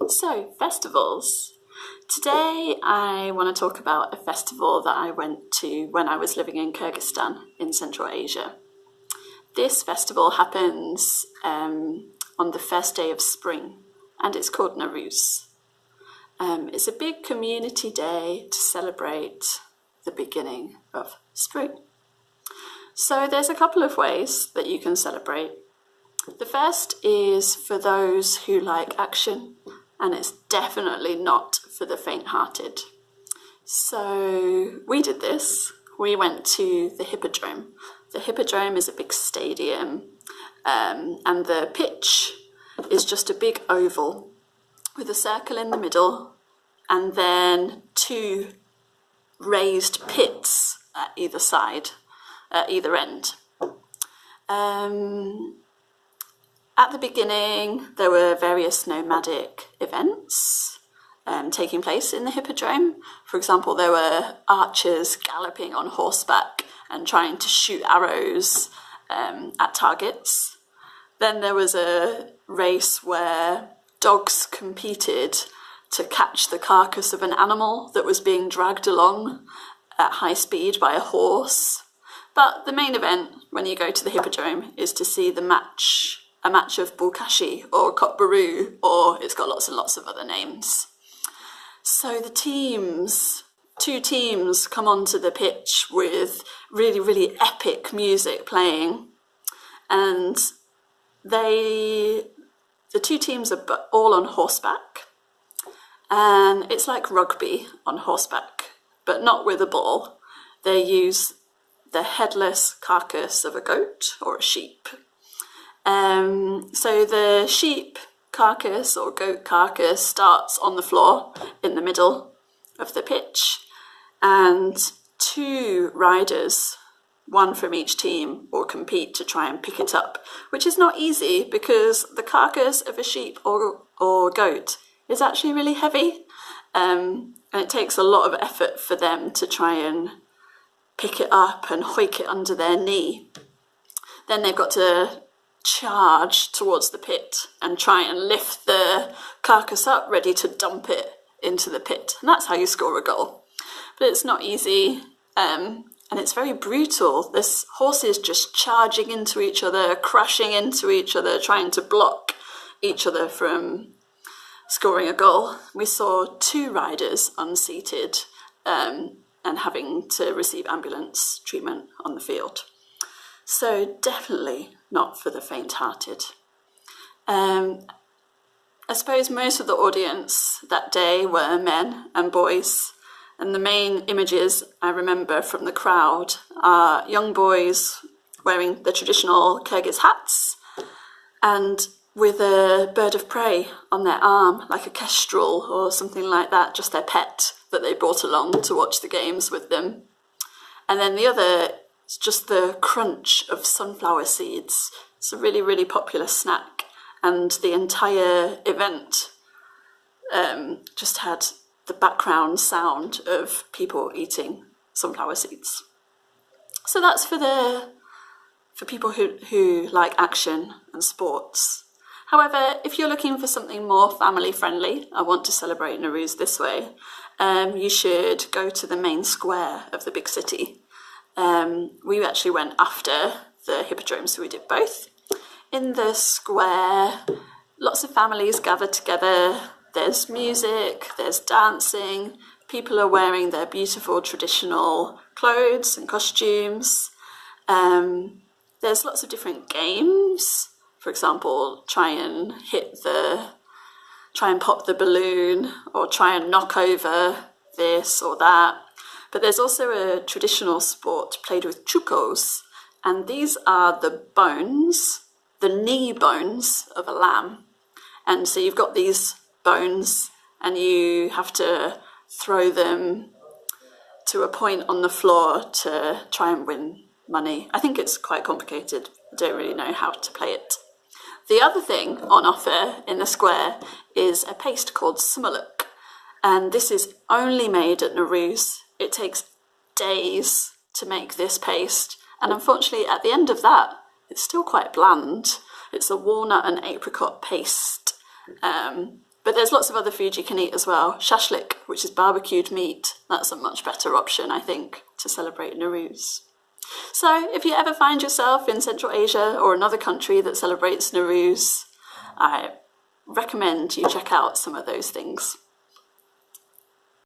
So, festivals. Today I want to talk about a festival that I went to when I was living in Kyrgyzstan in Central Asia. This festival happens on the first day of spring, and it's called Nowruz. It's a big community day to celebrate the beginning of spring. So there's a couple of ways that you can celebrate. The first is for those who like action, and it's definitely not for the faint-hearted. So we did this. We went to the Hippodrome. The Hippodrome is a big stadium, and the pitch is just a big oval with a circle in the middle and then two raised pits at either side, at either end. At the beginning, there were various nomadic events taking place in the Hippodrome. For example, there were archers galloping on horseback and trying to shoot arrows at targets. Then there was a race where dogs competed to catch the carcass of an animal that was being dragged along at high speed by a horse. But the main event when you go to the Hippodrome is to see a match of Bulkashi or Kotbaru, or it's got lots and lots of other names. So the two teams come onto the pitch with really, really epic music playing, and the two teams are all on horseback, and it's like rugby on horseback, but not with a ball. They use the headless carcass of a goat or a sheep. So the sheep carcass or goat carcass starts on the floor in the middle of the pitch, and two riders, one from each team, will compete to try and pick it up, which is not easy because the carcass of a sheep or goat is actually really heavy, and it takes a lot of effort for them to try and pick it up and hoik it under their knee. Then they've got to charge towards the pit and try and lift the carcass up, ready to dump it into the pit. And that's how you score a goal. But it's not easy, and it's very brutal. There's horses just charging into each other, crashing into each other, trying to block each other from scoring a goal. We saw two riders unseated and having to receive ambulance treatment on the field. So definitely not for the faint-hearted. I suppose most of the audience that day were men and boys, and the main images I remember from the crowd are young boys wearing the traditional Kyrgyz hats and with a bird of prey on their arm, like a kestrel or something like that, just their pet that they brought along to watch the games with them. And then the other, it's just the crunch of sunflower seeds. It's a really, really popular snack. And the entire event just had the background sound of people eating sunflower seeds. So that's for people who like action and sports. However, if you're looking for something more family friendly, I want to celebrate Nowruz this way, you should go to the main square of the big city. We actually went after the Hippodrome, so we did both. In the square, lots of families gather together. There's music, there's dancing. People are wearing their beautiful traditional clothes and costumes. There's lots of different games. For example, try and pop the balloon, or try and knock over this or that. But there's also a traditional sport played with chukos, and these are the bones, the knee bones of a lamb. And so you've got these bones, and you have to throw them to a point on the floor to try and win money. I think it's quite complicated. I don't really know how to play it. The other thing on offer in the square is a paste called smuluk, and this is only made at Nowruz. It takes days to make this paste, and unfortunately at the end of that it's still quite bland. It's a walnut and apricot paste, But there's lots of other food you can eat as well. Shashlik, which is barbecued meat, that's a much better option, I think, to celebrate Nowruz. So if you ever find yourself in Central Asia or another country that celebrates Nowruz, I recommend you check out some of those things.